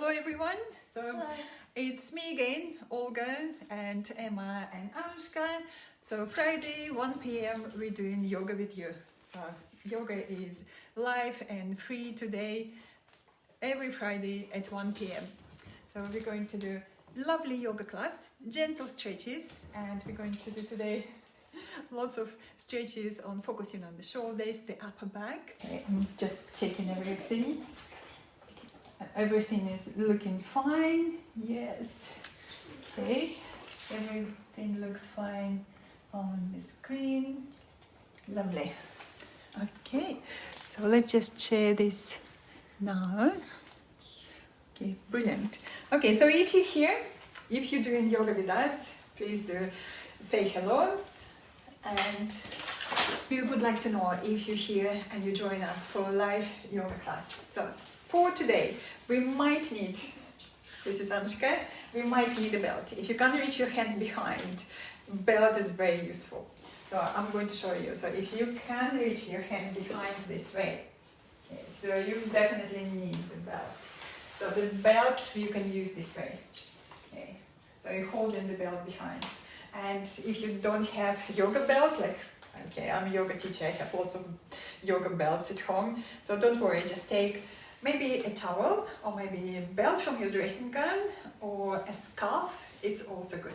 Hello everyone. Hello. It's me again, Olga and Emma and Annushka. So Friday 1 p.m. we're doing yoga with you. So yoga is live and free today, every Friday at 1 p.m. So we're going to do lovely yoga class, gentle stretches, and we're going to do today lots of stretches on focusing on the shoulders, the upper back. Okay, I'm just checking everything. Everything is looking fine. Yes. Okay. Everything looks fine on the screen. Lovely. Okay. So let's just share this now. Okay, brilliant. Okay, so if you're here, if you're doing yoga with us, please do say hello. And we would like to know if you're here and you join us for a live yoga class. So for today, we might need, this is Annushka, we might need a belt. If you can't reach your hands behind, belt is very useful. So I'm going to show you. So if you can reach your hands behind this way, okay, so you definitely need the belt. So the belt you can use this way. Okay, so you're holding the belt behind. And if you don't have yoga belt, like, okay, I'm a yoga teacher, I have lots of yoga belts at home. So don't worry, just take maybe a towel or maybe a belt from your dressing gown or a scarf, it's also good.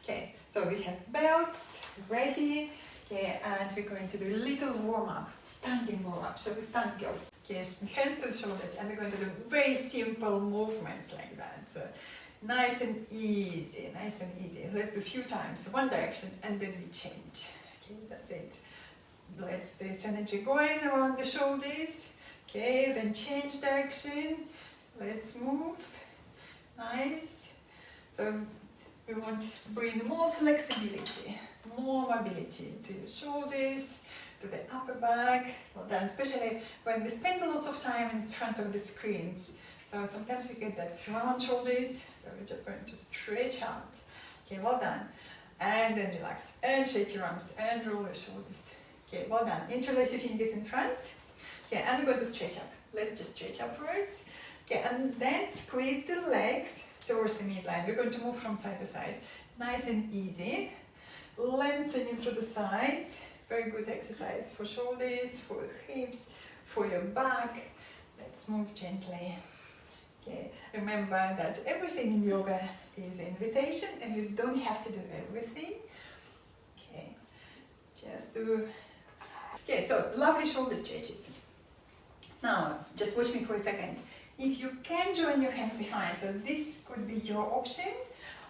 Okay, so we have belts ready, okay, and we're going to do a little warm-up, standing warm-up. So we stand, girls. Okay, hands to the shoulders, and we're going to do very simple movements like that. So nice and easy, nice and easy. Let's do a few times, one direction, and then we change. Okay, that's it. Let's this energy going around the shoulders. Okay, then change direction. Let's move. Nice. So we want to bring more flexibility, more mobility to the shoulders, to the upper back. Well done, especially when we spend lots of time in front of the screens. So sometimes we get that round shoulders. So we're just going to stretch out. Okay, well done. And then relax. And shake your arms and roll your shoulders. Okay, well done. Interlace your fingers in front. Okay, and we're going to stretch up. Let's just stretch upwards. Okay, and then squeeze the legs towards the midline. We're going to move from side to side. Nice and easy. Lengthening through the sides. Very good exercise for shoulders, for hips, for your back. Let's move gently. Okay, remember that everything in yoga is an invitation and you don't have to do everything. Okay, just do. Okay, so lovely shoulder stretches. Now, just watch me for a second. If you can join your hands behind, so this could be your option,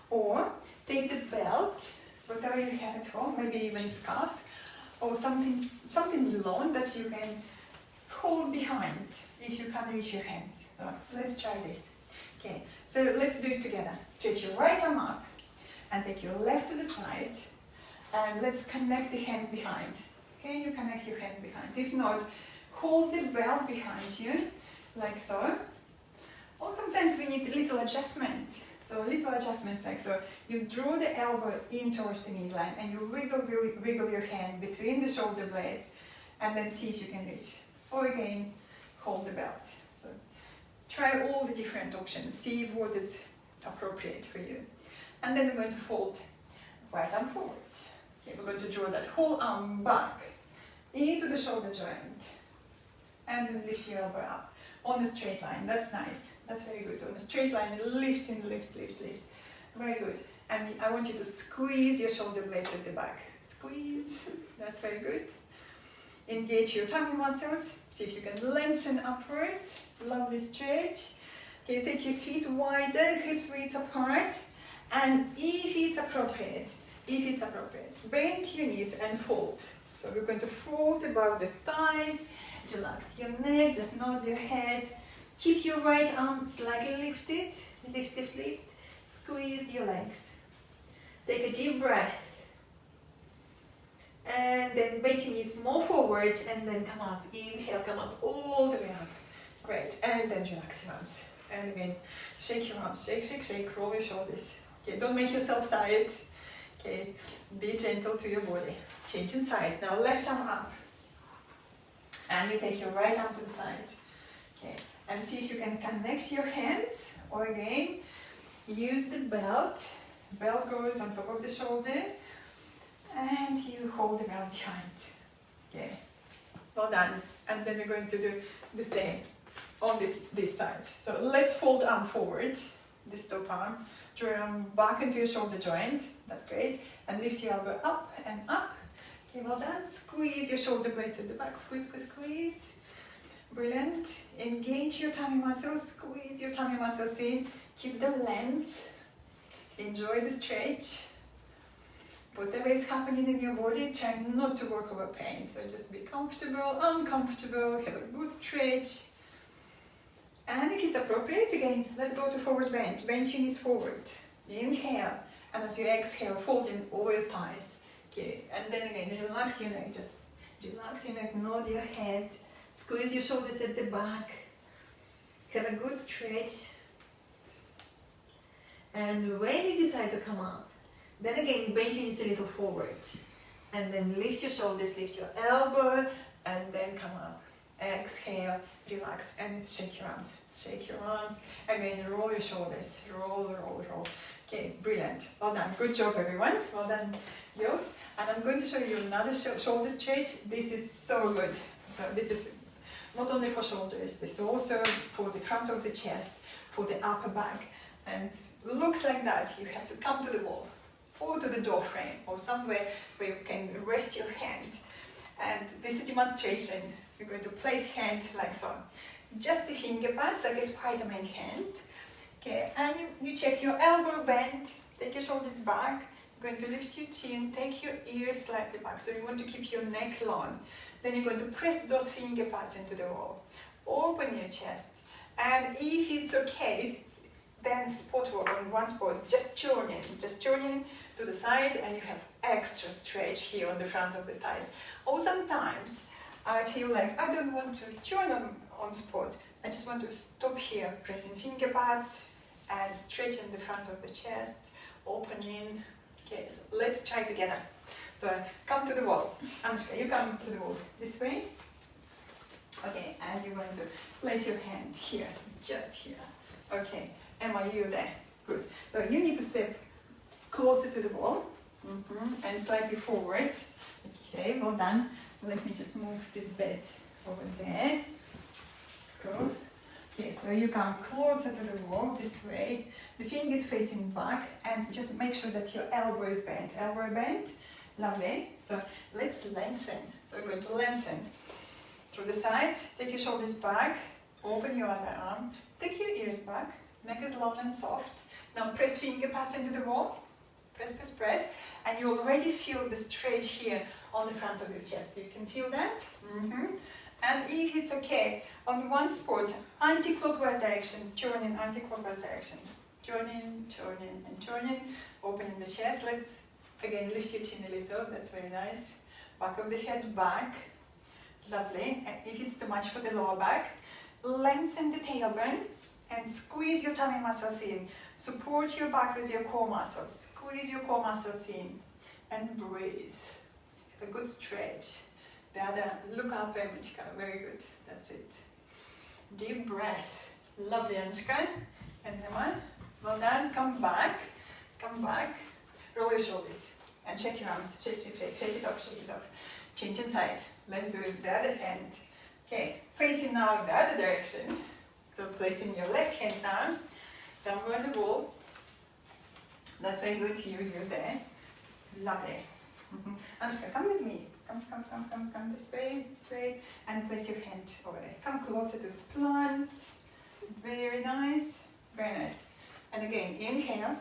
or take the belt, whatever you have at home, maybe even a scarf, or something long that you can hold behind if you can't reach your hands. So let's try this. Okay, so let's do it together. Stretch your right arm up and take your left to the side, and let's connect the hands behind. Can you connect your hands behind? If not, hold the belt behind you, like so. Or sometimes we need a little adjustment. So little adjustments like so. You draw the elbow in towards the midline and you wiggle your hand between the shoulder blades and then see if you can reach. Or again, hold the belt. So try all the different options, see what is appropriate for you. And then we're going to fold right arm forward. Okay, we're going to draw that whole arm back into the shoulder joint. And then lift your elbow up on a straight line. That's nice. That's very good. On a straight line, lift and lift, lift, lift. Very good. And I want you to squeeze your shoulder blades at the back. Squeeze. That's very good. Engage your tummy muscles. See if you can lengthen upwards. Lovely stretch. Okay, take your feet wider, hips width apart. And if it's appropriate, bend your knees and fold. So we're going to fold above the thighs. Relax your neck, just nod your head. Keep your right arm slightly lifted. Lift, lift, lift. Squeeze your legs. Take a deep breath. And then bend your knees more forward and then come up. Inhale, come up all the way up. Great. And then relax your arms. And again, shake your arms. Shake, shake, shake. Roll your shoulders. Okay, don't make yourself tired. Okay, be gentle to your body. Change inside. Now left arm up. And you take your right arm to the side. Okay, And see if you can connect your hands, or again, use the belt. Belt goes on top of the shoulder, and you hold the belt behind. Okay, well done. And then we're going to do the same on this side. So let's fold arm forward, this top arm, draw your arm back into your shoulder joint, that's great, and lift your elbow up and up. Okay, well done. Squeeze your shoulder blades at the back, squeeze, squeeze, squeeze. Brilliant. Engage your tummy muscles, squeeze your tummy muscles in, keep the length, enjoy the stretch. Whatever is happening in your body, try not to work over pain. So just be comfortable, uncomfortable, have a good stretch. And if it's appropriate, again, let's go to forward bend. Bend your knees forward. Inhale, and as you exhale, folding over your thighs. Okay, and then again, relax your neck. Just relax your neck, nod your head, squeeze your shoulders at the back. Have a good stretch. And when you decide to come up, then again, bend your knees a little forward. And then lift your shoulders, lift your elbow, and then come up. Exhale, relax, and shake your arms. Shake your arms. Again, roll your shoulders. Roll, roll, roll. Okay, brilliant. Well done. Good job, everyone. Well done, girls. And I'm going to show you another shoulder stretch. This is so good. So this is not only for shoulders, this is also for the front of the chest, for the upper back. And looks like that. You have to come to the wall, or to the door frame, or somewhere where you can rest your hand. And this is a demonstration. You're going to place hand like so. Just the finger pads, like a Spider-Man hand. Okay, and you check your elbow bend, take your shoulders back. You're going to lift your chin, take your ears slightly back. So you want to keep your neck long. Then you're going to press those finger pads into the wall. Open your chest. And if it's okay, then spot work on one spot. Just turn in to the side, and you have extra stretch here on the front of the thighs. Or sometimes I feel like I don't want to turn on spot. I just want to stop here, pressing finger pads and stretch in the front of the chest, opening. Okay, so let's try together. So come to the wall. Annushka, you come to the wall this way. Okay, and you're going to place your hand here, just here. Okay, Emma, you there. Good. So you need to step closer to the wall and slightly forward. Okay, well done. Let me just move this bed over there. Cool. Okay, so you come closer to the wall this way. The fingers facing back, and just make sure that your elbow is bent. Elbow bent. Lovely. So let's lengthen. So we're going to lengthen through the sides. Take your shoulders back. Open your other arm. Take your ears back. Neck is long and soft. Now press finger pads into the wall. Press, press, press. And you already feel the stretch here on the front of your chest. You can feel that? And if it's okay, on one spot, anti-clockwise direction, turn in anti-clockwise direction. Turn in, and turn in. Opening the chest. Let's, again, lift your chin a little. That's very nice. Back of the head back. Lovely. And if it's too much for the lower back, lengthen the tailbone and squeeze your tummy muscles in. Support your back with your core muscles. Squeeze your core muscles in and breathe. Have a good stretch. The other, look up, Annushka. Very good. That's it. Deep breath. Lovely, Annushka. And Emma. Well done. Come back. Come back. Roll your shoulders and shake your arms. Shake, shake, shake. Shake it off, shake it off. Change inside. Let's do it the other hand. Okay. Facing now the other direction. So placing your left hand down, somewhere on the wall. That's very good. You're there. Lovely. Annushka, come with me. Come this way, and place your hand over there. Come closer to the plants. Very nice, very nice. And again, inhale.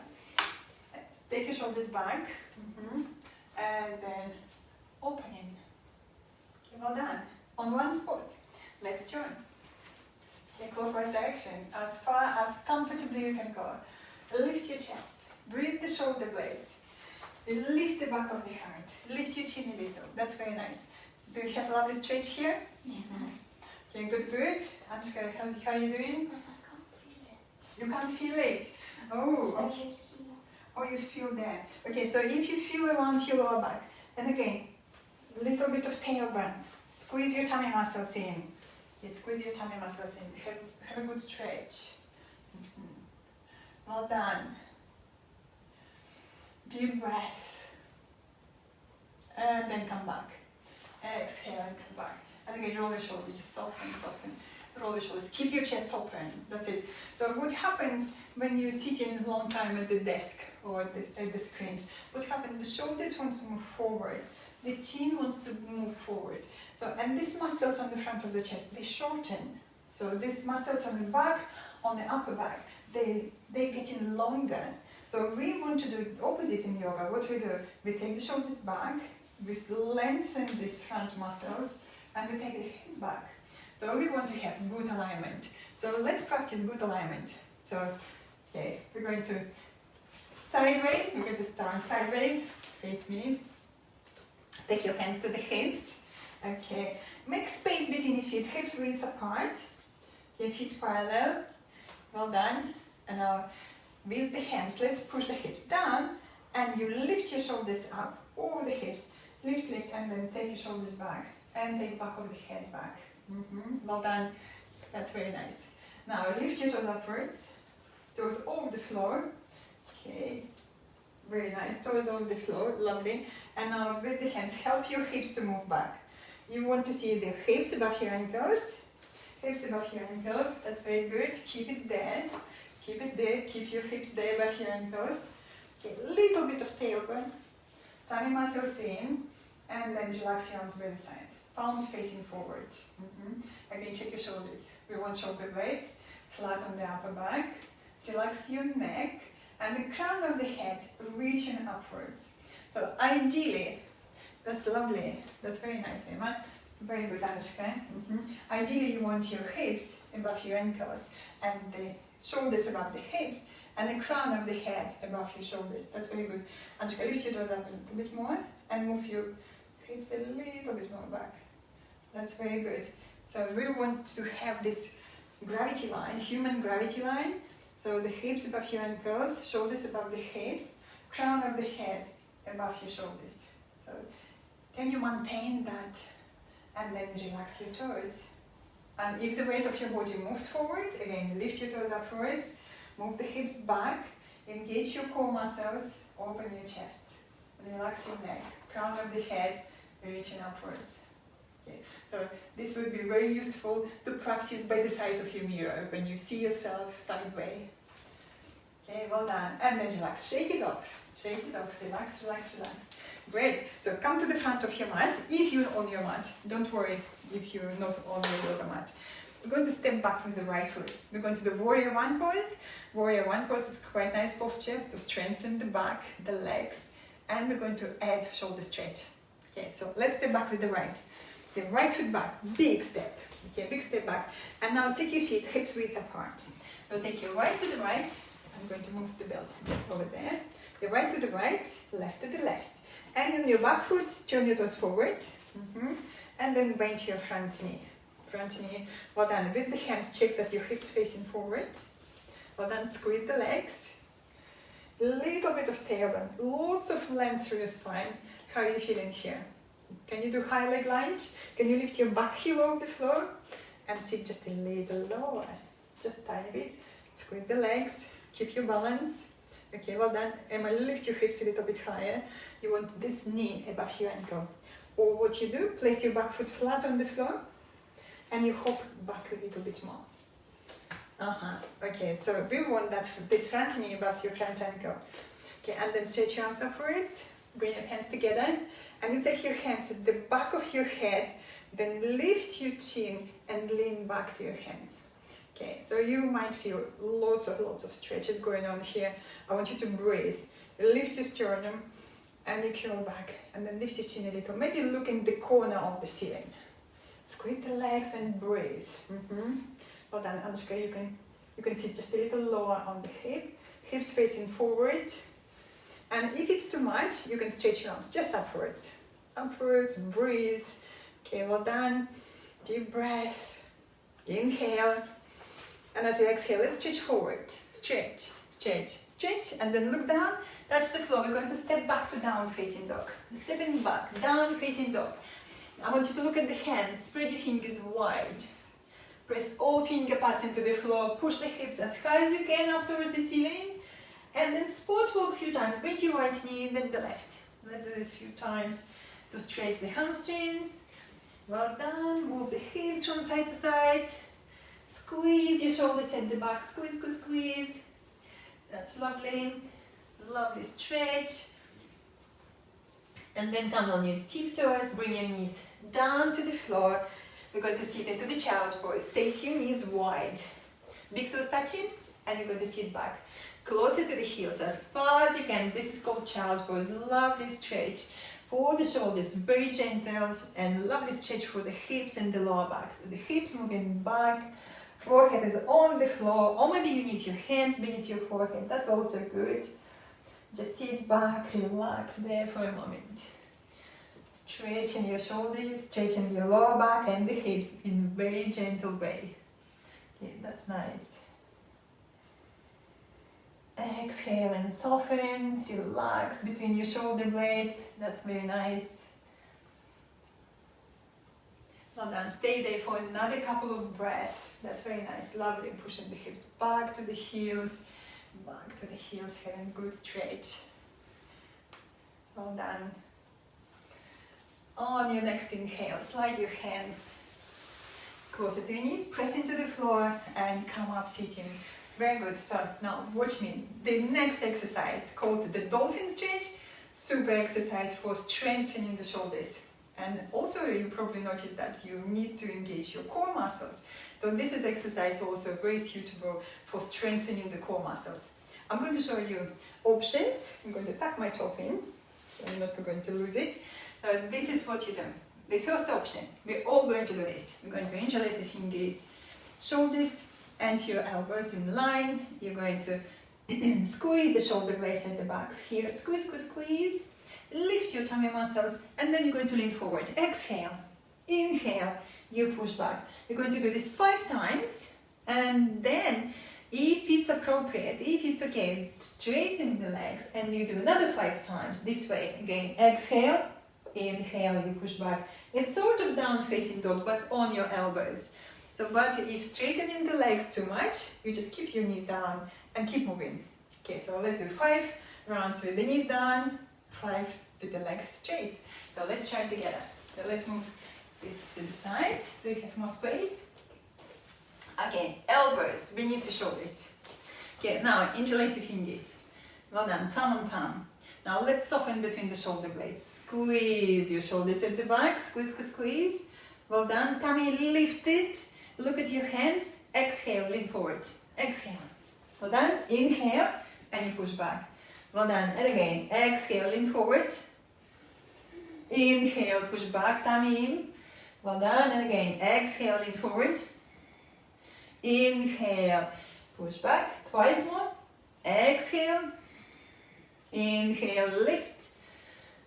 Take your shoulders back, and then opening. Okay, well done. On one spot. Let's turn. Okay, clockwise direction, as far as comfortably you can go. Lift your chest, breathe the shoulder blades, lift the back of the heart, lift your chin a little. That's very nice. Do you have a lovely stretch here? Okay, good, good. Annushka, how are you doing? You can't feel it. Oh, okay. Oh, you feel there. Okay, so if you feel around your lower back, and again, a little bit of tailbone, squeeze your tummy muscles in. Okay, squeeze your tummy muscles in. Have a good stretch. Well done. Deep breath. And then come back. Exhale and come back. And again, roll your shoulders, just soften, soften. Roll your shoulders. Keep your chest open. That's it. So what happens when you sit in a long time at the desk or at the screens? What happens? The shoulders want to move forward. The chin wants to move forward. So, and these muscles on the front of the chest, they shorten. So these muscles on the back, on the upper back, they're getting longer. So we want to do the opposite in yoga. What we do, we take the shoulders back, we lengthen these front muscles, and we take the head back. So we want to have good alignment. So let's practice good alignment. So, okay, we're going to sideways. We're going to start sideways. Face me. Take your hands to the hips. Okay, make space between your feet. Hips width apart. Your feet parallel. Well done. And now with the hands, let's push the hips down, and you lift your shoulders up over the hips. Lift, lift, and then take your shoulders back, and take back of the head back. Well done. That's very nice. Now lift your toes upwards, toes over the floor. Okay, very nice. Toes over the floor, lovely. And now with the hands, help your hips to move back. You want to see the hips above your ankles. Hips above your ankles. That's very good. Keep it there. Keep it there. Keep your hips there above your ankles. Okay, little bit of tailbone. Tummy muscles in, and then relax your arms by the side. Palms facing forward. Again, check your shoulders. We want shoulder blades flat on the upper back. Relax your neck, and the crown of the head reaching upwards. So ideally, that's lovely. That's very nice, Emma. Very good, Annushka. Ideally, you want your hips above your ankles, and the shoulders above the hips, and the crown of the head above your shoulders. That's very good. Annushka, lift your toes up a little bit more, and move your hips a little bit more back. That's very good. So we want to have this gravity line, human gravity line. So the hips above your ankles, shoulders above the hips, crown of the head above your shoulders. So can you maintain that? And then relax your toes. And if the weight of your body moved forward, again, lift your toes upwards, move the hips back, engage your core muscles, open your chest, and relax your neck, crown of the head reaching upwards. Okay. So this would be very useful to practice by the side of your mirror when you see yourself sideways. Okay, well done. And then relax, shake it off, relax, relax, relax. Great. So come to the front of your mat. If you're on your mat, don't worry if you're not on your yoga mat. We're going to step back with the right foot. We're going to do Warrior One pose. Warrior One pose is quite a nice posture to strengthen the back, the legs, and we're going to add shoulder stretch. Okay, so let's step back with the right. Okay, right foot back, big step. Okay, big step back. And now take your feet hips width apart. So take your right to the right. I'm going to move the belt over there. Your right to the right, left to the left. And on your back foot, turn your toes forward. And then bend your front knee. Front knee. Well done. With the hands, check that your hips facing forward. Well done. Squeeze the legs. Little bit of tailbone. Lots of length through your spine. How are you feeling here? Can you do high leg lunge? Can you lift your back heel off the floor? And sit just a little lower. Just a tiny bit. Squeeze the legs. Keep your balance. Okay, well done. Emma, lift your hips a little bit higher. You want this knee above your ankle. Or what you do, place your back foot flat on the floor and you hop back a little bit more. Okay, so we want that this front knee above your front ankle. Okay, and then stretch your arms upwards, bring your hands together, and you take your hands at the back of your head, then lift your chin and lean back to your hands. Okay, so you might feel lots of stretches going on here. I want you to breathe. Lift your sternum and you curl back, and then lift your chin a little. Maybe look in the corner of the ceiling. Squeeze the legs and breathe. Well done, Annushka. You can sit just a little lower on the hip, hips facing forward. And if it's too much, you can stretch your arms just upwards. Upwards, breathe. Okay, well done. Deep breath. Inhale. And as you exhale, let's stretch forward. Stretch, stretch, stretch, and then look down, touch the floor. We're going to step back to down facing dog. Stepping back, down facing dog. I want you to look at the hands, spread your fingers wide. Press all finger pads into the floor, push the hips as high as you can up towards the ceiling, and then spot walk a few times. Bend your right knee, then the left. Let's do this a few times to stretch the hamstrings. Well done. Move the hips from side to side. Squeeze your shoulders at the back. Squeeze, squeeze, squeeze. That's lovely. Lovely stretch. And then come on your tiptoes. Bring your knees down to the floor. We're going to sit into the child pose. Take your knees wide. Big toes touching, and you're going to sit back. Closer to the heels as far as you can. This is called child pose. Lovely stretch for the shoulders, very gentle, and lovely stretch for the hips and the lower back. So the hips moving back, forehead is on the floor, or maybe you need your hands beneath your forehead. That's also good. Just sit back, relax there for a moment. Stretching your shoulders, stretching your lower back and the hips in a very gentle way. Okay, that's nice. Exhale and soften, relax between your shoulder blades. That's very nice. Well done. Stay there for another couple of breaths. That's very nice. Lovely. Pushing the hips back to the heels. Back to the heels. Having good stretch. Well done. On your next inhale, slide your hands closer to your knees. Press into the floor and come up sitting. Very good. So now watch me. The next exercise called the Dolphin Stretch. Super exercise for strengthening the shoulders. And also you probably noticed that you need to engage your core muscles. So this is exercise also very suitable for strengthening the core muscles. I'm going to show you options. I'm going to tuck my top in, so I'm not going to lose it. So this is what you do. The first option, we're all going to do this. We're going to interlace the fingers, shoulders and your elbows in line. You're going to squeeze the shoulder blades at the back. Here, squeeze, squeeze, squeeze. Lift your tummy muscles and then you're going to lean forward. Exhale, inhale, you push back. You're going to do this 5 times and then if it's appropriate, if it's okay, straighten the legs and you do another 5 times this way. Again, exhale, inhale, you push back. It's sort of down facing dog but on your elbows. So, but if straightening the legs too much, you just keep your knees down and keep moving. Okay, so let's do 5 rounds with the knees down, 5 with the legs straight. So let's try together. So let's move this to the side so you have more space. Okay, elbows beneath the shoulders. Okay, now interlace your fingers. Well done, thumb and palm. Now let's soften between the shoulder blades. Squeeze your shoulders at the back, squeeze, squeeze, squeeze. Well done, tummy lifted. Look at your hands. Exhale, lean forward. Exhale. Well done. Inhale and you push back. Well done. And again, exhale, lean forward. Inhale, push back, tummy in. Well done. And again, exhale, lean forward. Inhale, push back. Twice more. Exhale. Inhale, lift.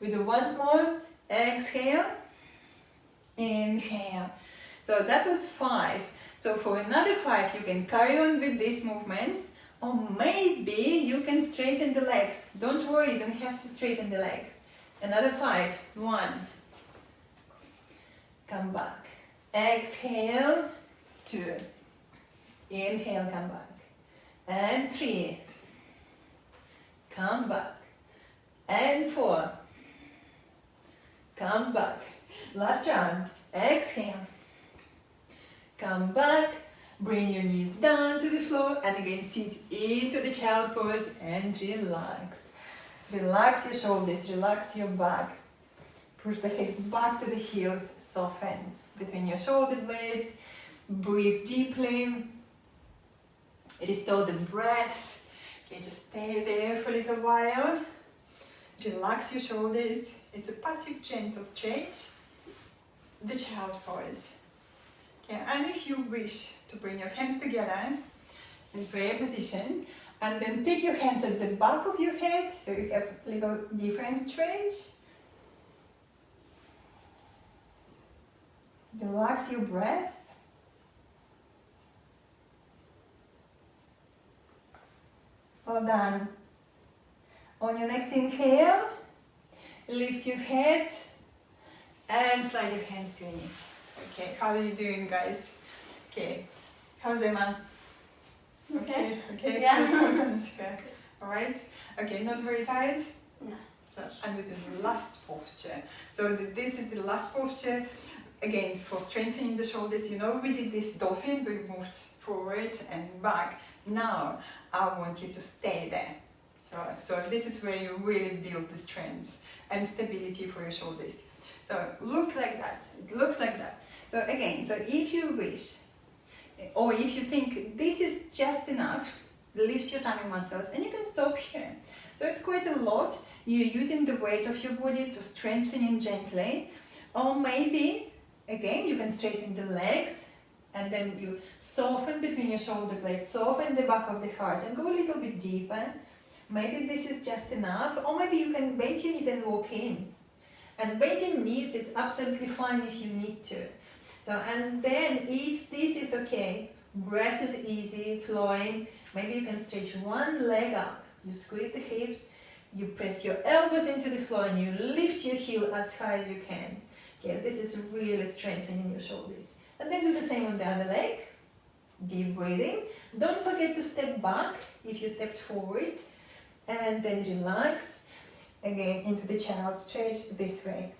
We do once more. Exhale. Inhale. So that was 5. So for another 5 you can carry on with these movements, or maybe you can straighten the legs. Don't worry, you don't have to straighten the legs. Another 5. 1. Come back. Exhale. 2. Inhale, come back. And 3. Come back. And 4. Come back. Last round. Exhale. Come back, bring your knees down to the floor and again sit into the child pose and relax. Relax your shoulders, relax your back. Push the hips back to the heels, soften between your shoulder blades. Breathe deeply. Restore the breath. Okay, just stay there for a little while. Relax your shoulders. It's a passive, gentle stretch. The child pose. Okay, and if you wish to bring your hands together in prayer position, and then take your hands at the back of your head, so you have a little different stretch. Relax your breath. Well done. On your next inhale, lift your head and slide your hands to your knees. Okay, how are you doing, guys? Okay. How's Emma? Okay. Okay. Yeah. How's Annushka? Alright. Okay, not very tired? No. So, and we do the last posture. So this is the last posture. Again, for strengthening the shoulders. You know, we did this dolphin, we moved forward and back. Now, I want you to stay there. So this is where you really build the strength and stability for your shoulders. So look like that. It looks like that. So again, so if you wish, or if you think this is just enough, lift your tummy muscles and you can stop here. So it's quite a lot. You're using the weight of your body to strengthen it gently. Or maybe, again, you can straighten the legs and then you soften between your shoulder blades, soften the back of the heart and go a little bit deeper. Maybe this is just enough. Or maybe you can bend your knees and walk in. And bending knees, it's absolutely fine if you need to. So, and then if this is okay, breath is easy, flowing, maybe you can stretch one leg up. You squeeze the hips, you press your elbows into the floor and you lift your heel as high as you can. Okay, this is really strengthening your shoulders. And then do the same on the other leg. Deep breathing. Don't forget to step back if you stepped forward. And then relax. Again, into the child stretch this way.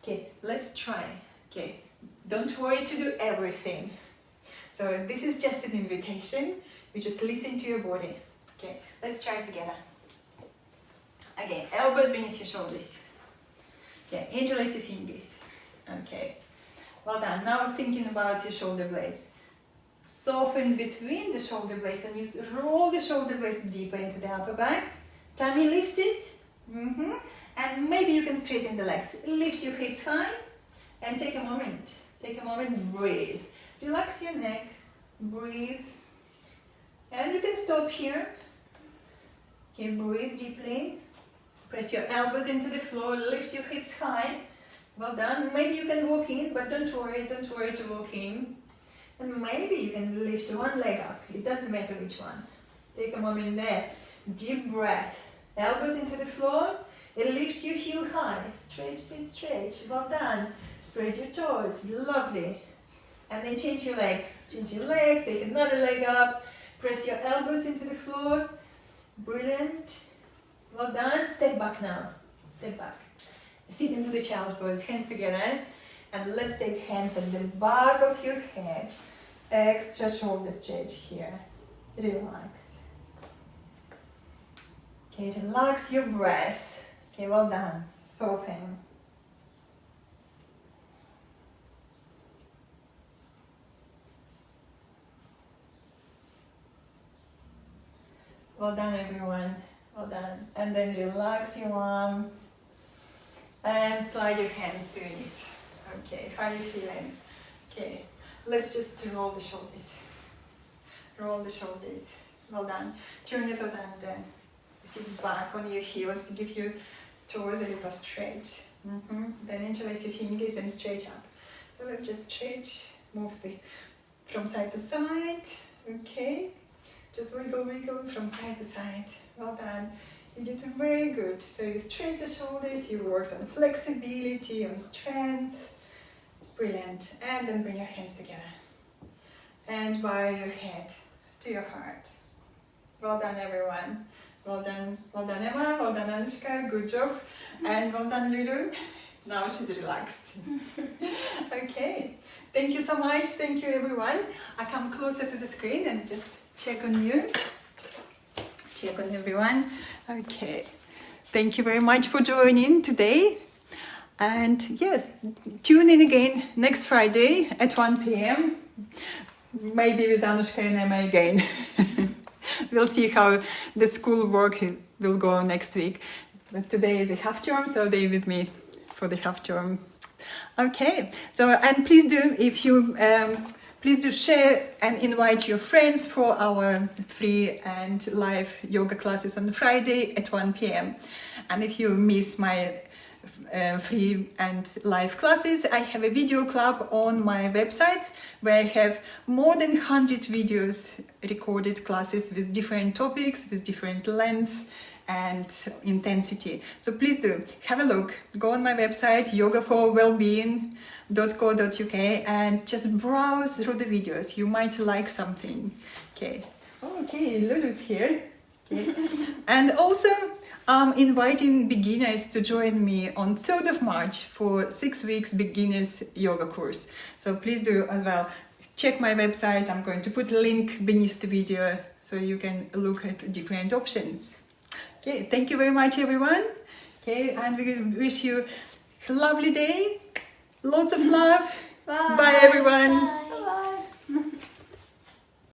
Okay, let's try. Okay, don't worry to do everything. So this is just an invitation. You just listen to your body. Okay, let's try together. Again, elbows beneath your shoulders. Okay, interlace your fingers. Okay, well done. Now thinking about your shoulder blades. Soften between the shoulder blades and you roll the shoulder blades deeper into the upper back. Tummy lifted. And maybe you can straighten the legs. Lift your hips high and take a moment. Take a moment, breathe. Relax your neck, breathe. And you can stop here. Okay, breathe deeply. Press your elbows into the floor, lift your hips high. Well done. Maybe you can walk in, but don't worry to walk in. And maybe you can lift one leg up. It doesn't matter which one. Take a moment there. Deep breath. Elbows into the floor. And lift your heel high. Stretch, stretch. Well done. Spread your toes. Lovely. And then change your leg. Change your leg. Take another leg up. Press your elbows into the floor. Brilliant. Well done. Step back now. Step back. Sit into the child's pose. Hands together. And let's take hands at the back of your head. Extra shoulder stretch here. Relax. Okay, relax your breath. Okay, well done. Soften. Well done, everyone. Well done. And then relax your arms. And slide your hands to your knees. Okay, how are you feeling? Okay, let's just roll the shoulders. Roll the shoulders. Well done. Turn your toes under. Sit back on your heels. Give your toes a little stretch. Then interlace your fingers and stretch up. So let's just stretch. Move from side to side. Okay. Just wiggle, wiggle from side to side. Well done. You did very good. So you stretch your shoulders. You worked on flexibility, on strength. Brilliant. And then bring your hands together. And bow your head to your heart. Well done, everyone. Well done Emma, well done Annushka, good job. And well done Lulu. Now she's relaxed. Okay, thank you so much, thank you everyone. I come closer to the screen and just check on you. Check on everyone. Okay, thank you very much for joining today. And yeah, tune in again next Friday at 1 p.m. Maybe with Annushka and Emma again. We'll see how the school work will go next week. But today is a half term, so they're with me for the half term. Okay, so and please do share and invite your friends for our free and live yoga classes on Friday at 1 p.m. And if you miss my free and live classes, I have a video club on my website where I have more than 100 videos, recorded classes with different topics, with different lengths and intensity. So please do have a look. Go on my website, yogaforwellbeing.co.uk, and just browse through the videos. You might like something. Okay. Okay, Lulu's here. Okay. And also, I'm inviting beginners to join me on 3rd of March for 6 weeks beginners yoga course. So please do as well. Check my website. I'm going to put a link beneath the video so you can look at different options. Okay, thank you very much, everyone. Okay, and we wish you a lovely day. Lots of love. Bye. Bye, everyone. Bye.